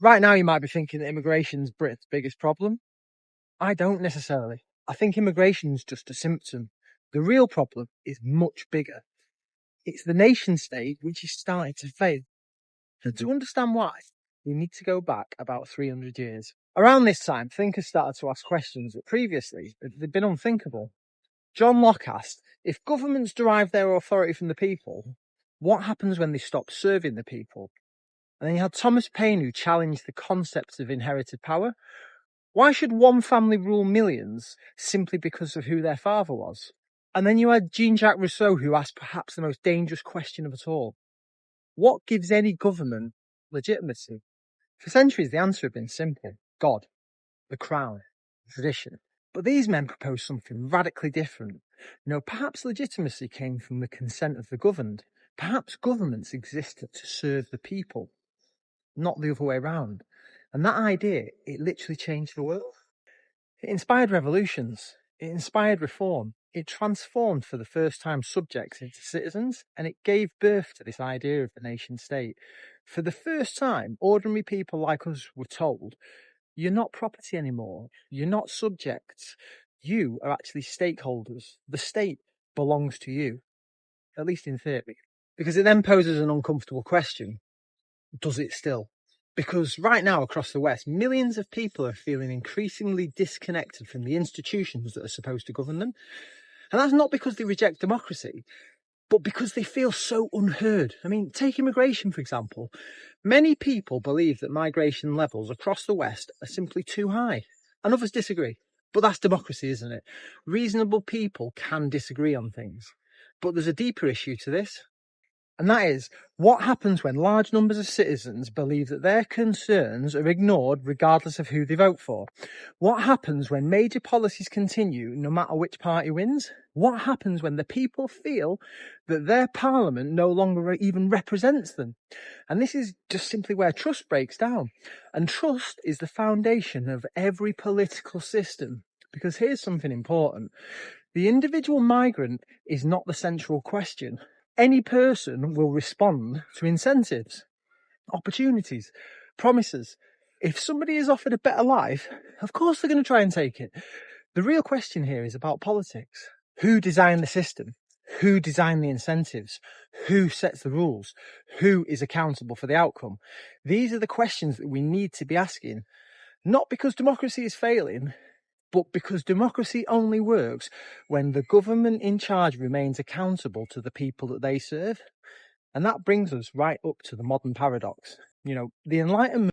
Right now, you might be thinking that immigration's Britain's biggest problem. I don't necessarily. I think immigration's just a symptom. The real problem is much bigger. It's the nation state which is starting to fail. And to understand why, you need to go back about 300 years. Around this time, thinkers started to ask questions that previously had been unthinkable. John Locke asked, if governments derive their authority from the people, what happens when they stop serving the people? And then you had Thomas Paine, who challenged the concept of inherited power. Why should one family rule millions simply because of who their father was? And then you had Jean-Jacques Rousseau, who asked perhaps the most dangerous question of it all. What gives any government legitimacy? For centuries, the answer had been simple. God, the crown, tradition. But these men proposed something radically different. Perhaps legitimacy came from the consent of the governed. Perhaps governments existed to serve the people, not the other way around. And that idea, it literally changed the world. It inspired revolutions. It inspired reform. It transformed for the first time subjects into citizens, and it gave birth to this idea of the nation state. For the first time, ordinary people like us were told, you're not property anymore. You're not subjects. You are actually stakeholders. The state belongs to you, at least in theory. Because it then poses an uncomfortable question. Does it still? Because right now across the West, millions of people are feeling increasingly disconnected from the institutions that are supposed to govern them. And that's not because they reject democracy, but because they feel so unheard. I mean, take immigration, for example. Many people believe that migration levels across the West are simply too high, and others disagree. But that's democracy, isn't it? Reasonable people can disagree on things. But there's a deeper issue to this. And that is, what happens when large numbers of citizens believe that their concerns are ignored regardless of who they vote for? What happens when major policies continue no matter which party wins? What happens when the people feel that their parliament no longer even represents them? And this is just simply where trust breaks down. And trust is the foundation of every political system. Because here's something important. The individual migrant is not the central question. Any person will respond to incentives, opportunities, promises. If somebody is offered a better life, of course they're going to try and take it. The real question here is about politics. Who designed the system? Who designed the incentives? Who sets the rules? Who is accountable for the outcome? These are the questions that we need to be asking. Not because democracy is failing, but because democracy only works when the government in charge remains accountable to the people that they serve. And that brings us right up to the modern paradox. The Enlightenment